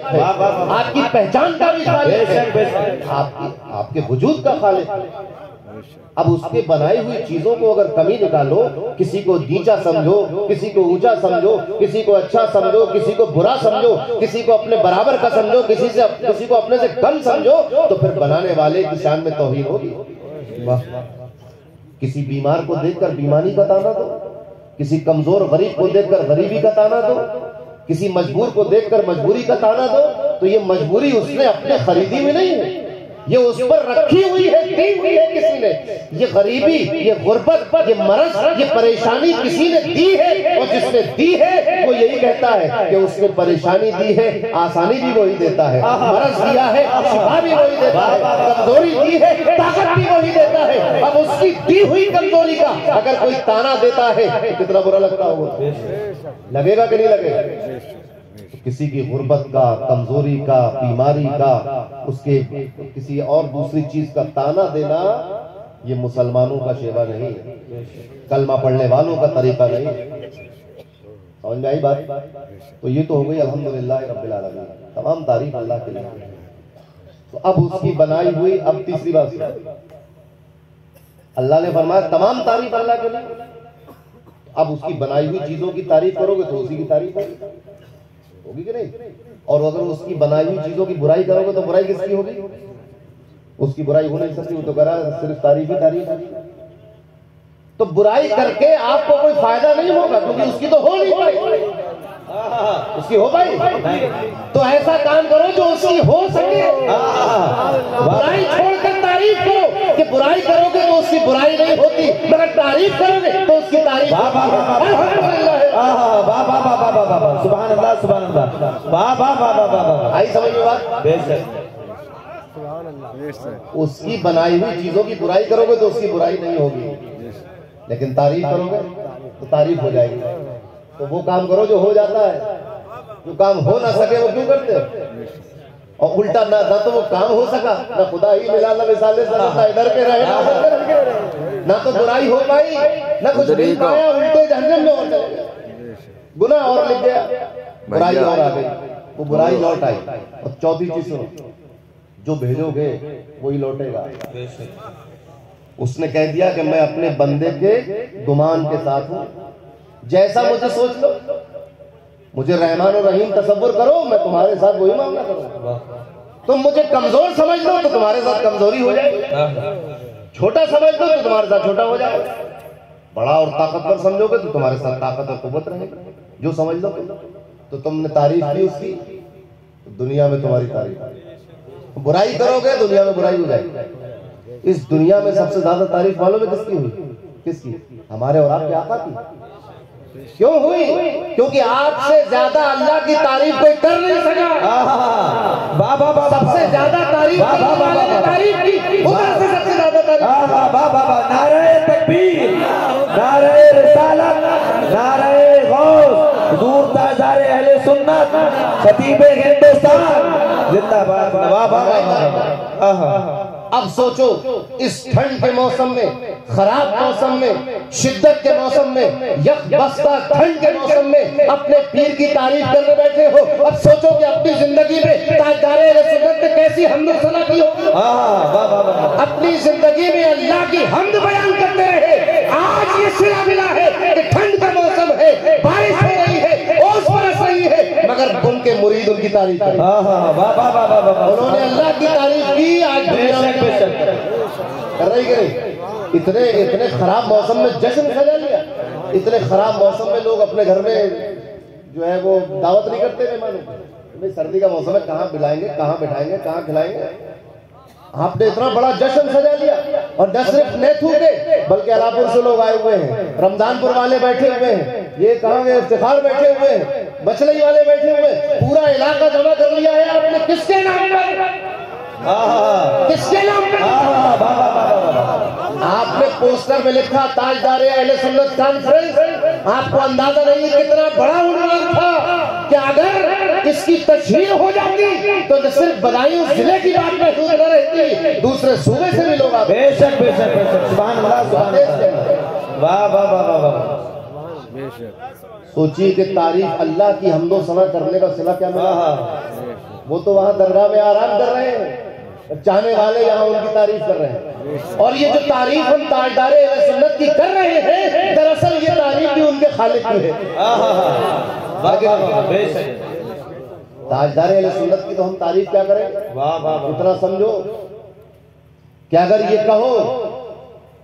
آپ کی پہچان کا بھی خالق ہے، آپ کے وجود کا خالق ہے۔ اب اس کے بنائی ہوئی چیزوں کو اگر کمی نکالو، کسی کو نیچا سمجھو، کسی کو اونچا سمجھو، کسی کو اچھا سمجھو، کسی کو برا سمجھو، کسی کو اپنے برابر کا سمجھو، کسی کو اپنے سے کم سمجھو، تو پھر بنانے والے کی شان میں توہین ہوگی۔ کسی بیمار کو دیکھ کر بیماری کا تانا دو، کسی کمزور غریب کو دیکھ کر غریبی کا تانا دو، کسی مجبور کو دیکھ کر مجبوری کا تانا دو، تو یہ مجبوری اس نے اپنے خریدی میں نہیں ہے، یہ اس پر رکھی ہوئی ہے، دی ہوئی ہے کسی نے۔ یہ غریبی، یہ غربت، یہ مرض، یہ پریشانی کسی نے دی ہے، اور جس نے دی ہے وہ یہی کہتا ہے کہ اس نے پریشانی دی ہے، آسانی بھی وہی دیتا ہے، مرض دیا ہے، شفا بھی وہی دیتا ہے، کمزوری دی ہے، طاقت بھی وہی دیتا ہے۔ اب اس کی دی ہوئی کمزوری کا اگر کوئی تانا دیتا ہے تو کتنا برا لگتا ہوگا، لگے گا کہ نہیں لگے گا؟ کسی کی غربت کا، کمزوری کا، بیماری کا، اس کے کسی اور دوسری چیز کا تانا دینا، یہ مسلمانوں کا شیوا نہیں ہے، کلمہ پڑھنے والوں کا طریقہ نہیں ہے۔ سمجھ میں آئی بات؟ تو یہ تو ہو گئی الحمدللہ رب العالمین، تمام تعریف اللہ کے لیے۔ تو اب اس کی بنائی ہوئی، اب تیسری بات اللہ نے فرمایا تمام تعریف اللہ کے لیے، اب اس کی بنائی ہوئی چیزوں کی تعریف کرو گے تو اسی کی تعریف ہوگی کہ نہیں؟ اور اگر اس کی بنائی ہوئی چیزوں کی برائی کرو گے تو برائی کس کی ہوگی؟ اس کی برائی ہو نہیں سکتی، وہ تو کہہ رہا ہے صرف تعریف ہی تعریف ہے۔ تو برائی کر کے آپ کو کوئی فائدہ نہیں ہوگا، کیونکہ اس کی تو ہو نہیں پائی، اس کی ہو پائی، تو ایسا کام کرو جو اس کی ہو سکے۔ برائی چھوڑ کر تعریف کرو، کہ برائی کرو گے تو اس کی برائی نہیں ہوتی، مگر تعریف کرو گے تو اس کی تعریف سبحان اللہ سبحان اللہ، واہ واہ واہ واہ واہ، آئی سمجھ میں بات؟ بے شک اس کی بنائی ہوئی چیزوں کی برائی کرو گے تو اس کی برائی نہیں ہوگی، لیکن تعریف کرو گے تو تعریف ہو جائے گی۔ تو وہ کام کرو جو ہو جاتا ہے، جو کام ہو نہ سکے وہ کیوں کرتے ہو؟ اور الٹا نہ تو وہ کام ہو سکا، نہ خدا ہی ملا، نہ مثالے سے نہ ادھر کے رہے نہ ادھر کے رہے، نہ تو برائی ہو پائی، نہ کچھ نہیں پایا، الٹے جہنم میں اور چلے گئے، گناہ اور لکھ گیا، برائی اور آ گئی، وہ برائی لوٹ آئی۔ اور چوتھی چیز سنو، جو بھیجو گے وہی لوٹے گا۔ اس نے کہہ دیا کہ میں اپنے بندے کے گمان کے ساتھ ہوں، جیسا مجھے سوچ لو، مجھے رحمان و رحیم تصور کرو، میں تمہارے ساتھ وہی معاملہ کروں۔ تم مجھے کمزور سمجھ لو تو تمہارے ساتھ کمزوری ہو جائے گی، چھوٹا سمجھ لو تو تمہارے ساتھ چھوٹا ہو جائے گا، بڑا اور طاقتور سمجھو گے تو تمہارے ساتھ طاقت اور قوت رہے گی، جو سمجھ لو۔ تو تم نے تعریف کی اس کی، دنیا میں تمہاری تعریف، برائی کرو گے دنیا میں برائی ہو جائے گی۔ اس دنیا میں سب سے زیادہ تعریف معلوم ہے کس کی ہوئی؟ کس کی؟ ہمارے اور آپ کے آقا کی۔ کیوں ہوئی؟ کیونکہ آپ سے زیادہ اللہ کی تعریف کوئی کر نہیں سکا، سب سے زیادہ تعریف کرنے والے نے تعریف کی، خدا سے سب سے زیادہ تعریف۔ نعرہ تکبیر، نعرہ رسالت، نعرہ غوث، حضور تاجدار اہل سنت، خطیب ہندوستان زندہ باد۔ واہ واہ واہ۔ اب سوچو اس ٹھنڈ کے موسم میں، خراب موسم میں، شدت کے موسم میں، یک بستہ ٹھنڈ کے موسم میں اپنے پیر کی تعریف کرنے بیٹھے ہو۔ اب سوچو کہ اپنی زندگی میں تاجدار اہل سنت نے کیسی حمد و ثنا کی ہوگی، اپنی زندگی میں اللہ کی حمد بیان کرتے رہے۔ آج یہ صلہ ملا ہے کہ ٹھنڈ کا موسم ہے، بارش ہو رہی ہے، اوس برس رہی ہے، مگر ان کے مرید ان کی تعریف کریں، انہوں نے اللہ کی تعریف کی۔ آج دنیا میں کر رہی کہ نہیں؟ اتنے خراب موسم میں جشن سجا لیا، اتنے خراب موسم میں لوگ اپنے گھر میں جو ہے وہ دعوت نہیں کرتے مہمانوں کو۔ سردی کا موسم ہے، کہاں بلائیں گے، کہاں بٹھائیں گے، کہاں کھلائیں گے؟ آپ نے اتنا بڑا جشن سجا لیا، اور نہ صرف نیتھو کے بلکہ علاپور سے لوگ آئے ہوئے ہیں، رمضان پور والے بیٹھے ہوئے ہیں، یہ کہاں گے افتخار بیٹھے ہوئے ہیں، بچلئی والے بیٹھے ہوئے ہیں، پورا علاقہ جمع کر لیا ہے آپ نے۔ کس کے نام پر؟ کس کے نام پر؟ آپ نے پوسٹر میں لکھا تاجدار اہل سنت کانفرنس۔ آپ کو اندازہ نہیں کتنا بڑا عنوان تھا کہ اگر اس کی تشہیر ہو جاتی تو نہ صرف بدایوں ضلع کی بات محدود نہ رہتی، دوسرے صوبے سے بھی لوگ آتے۔ بے شک بے شک بے شک، سبحان اللہ سبحان اللہ، واہ واہ واہ واہ۔ سوچیے کہ تعریف اللہ کی حمد و ثنا کرنے کا صلہ کیا ملا۔ وہ تو وہاں درگاہ میں آرام کر رہے ہیں، چاہنے والے یہاں ان کی تعریف کر رہے ہیں، اور یہ جو تعریف ہم تاجدار اہل سنت کی کر رہے ہیں، دراصل یہ تعریف بھی ان کے خالق کی ہے۔ تاجدار اہل سنت کی تو ہم تعریف کیا کریں؟ اتنا سمجھو کہ اگر یہ کہو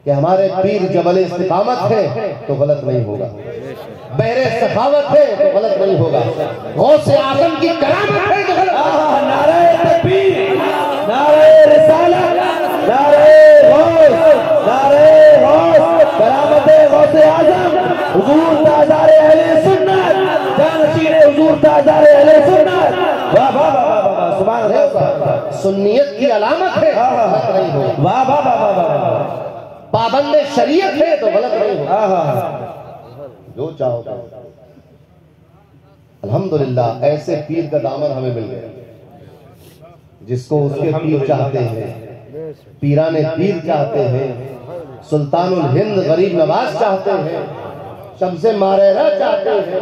کہ ہمارے پیر جبل استقامت ہے تو غلط نہیں ہوگا، بحر سخاوت ہے تو غلط نہیں ہوگا، غوث اعظم کی کرامت ہے تو غلط نہیں ہوگا۔ نعرہ تکبیر، نعرہ رسالت، نعرہ غوث، نعرہ غوث، کرامت غوث اعظم، حضور تاجدار اہل سنت، جانشین حضور تاجدار اہل سنت۔ واہ واہ واہ واہ، سبحان اللہ، سنیت کی علامت ہے غلط نہیں ہوگا، واہ واہ واہ واہ، پابند شریعت ہے تو غلط نہیں ہوگا، جو چاہو کرو۔ الحمدللہ ایسے پیر کا دامن ہمیں مل گیا جس کو اس کے پیر چاہتے ہیں، پیران پیر چاہتے ہیں، سلطان الہند غریب نواز چاہتے ہیں، شمس ماریرہ چاہتے ہیں،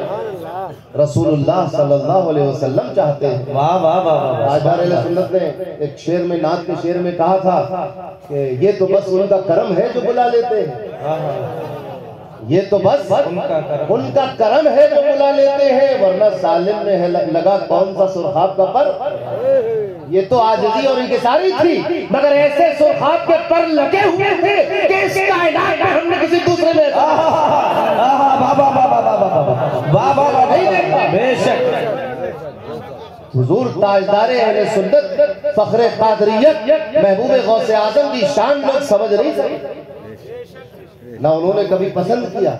رسول اللہ صلی اللہ علیہ وسلم چاہتے ہیں۔ واہ واہ واہ، تاجدار اہل سنت نے ایک شعر میں، نعت کے شعر میں کہا تھا کہ یہ تو بس ان کا کرم ہے جو بلا لیتے ہیں، یہ تو بس ان کا کرم ہے جو بلا لیتے ہیں، ورنہ سالم میں لگا کون سا سرخاب کا پر، یہ تو عاجزی اور انکساری تھی، مگر ایسے سرخاب کے پر لگے ہوئے تھے کہ اس کائنات میں ہم نے کسی دوسرے میں نہیں دیکھا۔ بے شک حضور تاجدار اہل سنت، فخر قادریت، محبوب غوث اعظم کی شان لوگ سمجھ نہیں سکتے، نہ انہوں نے کبھی پسند کیا۔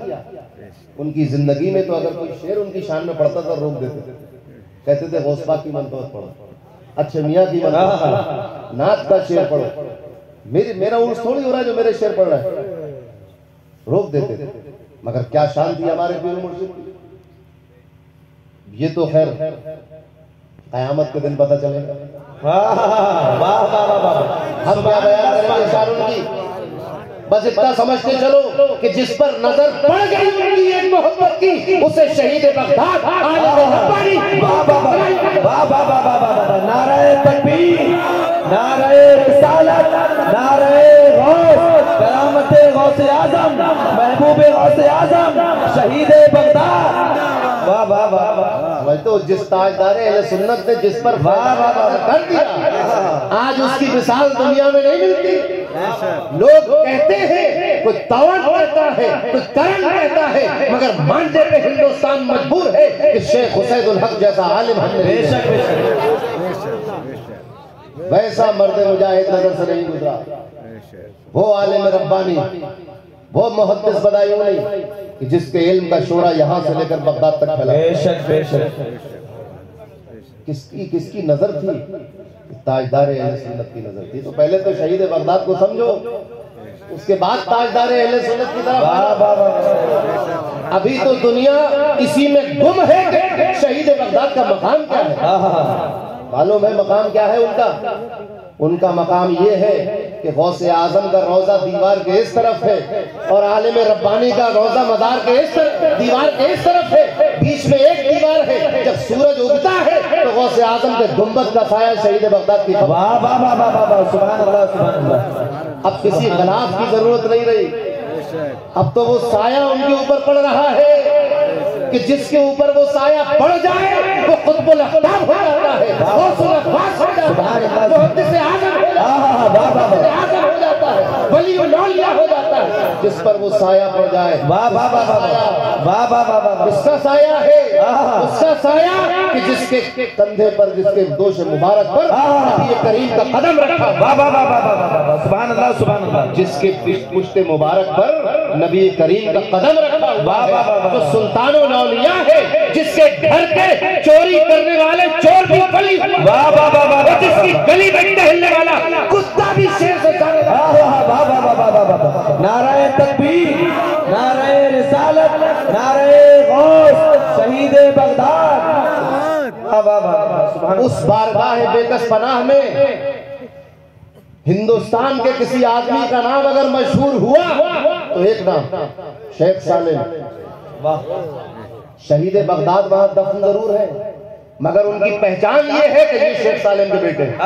ان کی زندگی میں تو اگر کوئی شعر ان کی شان میں پڑھتا تھا روک دیتے تھے، کہتے تھے غوث پاک کی منقبت پڑھو، اچھا میاں کی منقبت پڑھو، نعت کا شعر پڑھو، میرا عرس تھوڑی ہو رہا ہے جو میرے شعر پڑھ رہا ہے، روک دیتے تھے۔ مگر کیا شان تھی ہمارے پیر و مرشد کی، یہ تو خیر قیامت کے دن پتہ چلے گا۔ ہم کیا بیان کریں گے شان ان کی، بس اتنا سمجھتے چلو کہ جس پر نظر پڑ گئی ان کی ایک محبت کی، اسے شہید بغداد عالم ربانی۔ نعرہ تکبیر، نعرہ رسالت، نعرہ غوث، کرامت غوث اعظم، محبوب غوث اعظم، شہید بغداد۔ واہ واہ واہ، وہ تو جس تاجدار اہل سنت نے جس پر کر دیا، آج اس کی مثال دنیا میں نہیں ملتی۔ لوگ کہتے ہیں کوئی توڑ کہتا ہے، کوئی کرن کہتا ہے، مگر ماننے پہ ہندوستان مجبور ہے کہ شیخ حسین الحق جیسا عالم ہم نے بے شک بے شک، ویسا مرد مجاہد نظر سے نہیں گزرا، وہ عالم ربانی، وہ محدث بدایونی کہ جس کے علم کا شورا یہاں سے لے کر بغداد تک پھیلا۔ بے شک بے شک، کس کی نظر تھی؟ تاجدار اہل سنت کی نظر تھی۔ تو پہلے تو شہید بغداد کو سمجھو، اس کے بعد تاجدار اہل سنت کی طرف۔ ابھی تو دنیا اسی میں گم ہے کہ شہید بغداد کا مقام کیا ہے۔ معلوم ہے مقام کیا ہے ان کا؟ ان کا مقام یہ ہے کہ غوث اعظم کا روضہ دیوار کے اس طرف ہے اور عالم ربانی کا روضہ مدار کے اس طرف، دیوار کے اس طرف ہے، بیچ میں ایک دیوار ہے۔ جب سورج اگتا ہے تو غوث اعظم کے گنبد کا سایہ شہید بغداد کی۔ واہ واہ واہ واہ واہ، سبحان اللہ سبحان اللہ۔ اب کسی غلاف کی ضرورت نہیں رہی، اب تو وہ سایہ ان کے اوپر پڑ رہا ہے کہ جس کے اوپر وہ سایہ پڑ جائے وہ قطب الاقطاب ہو جاتا ہے، غوث الغواص ہو جاتا ہے، محدث اعظم ہو جاتا ہے، ولی الاولیاء ہو جاتا ہے، جس پر وہ سایہ پڑ جائے۔ واہ واہ واہ واہ واہ واہ، اس کا سایہ ہے، اس کا سایہ کہ جس کے کندھے پر، جس کے دوش مبارک پر نبی کریم کا قدم رکھا۔ واہ واہ واہ واہ، سبحان اللہ سبحان اللہ، جس کے پشت مبارک پر نبی کریم کا قدم رکھا ہوا، جو سلطان الاولیاء ہے، جس کے گھر کے چوری کرنے والے چور بھی ولی، واہ واہ واہ واہ، جس کی گلی میں ٹہلنے والا کتا بھی شیر سے زیادہ۔ نعرہ تکبیر، نعرہ رسالت، نعرہ غوث، شہید بغداد۔ اس بارگاہ بے کس پناہ میں ہندوستان کے کسی آدمی کا نام اگر مشہور ہوا تو ایک نام شیخ سالم۔ شہید بغداد وہاں دفن ضرور ہے مگر ان کی پہچان یہ ہے کہ یہ شیخ سالم کے بیٹے ہیں.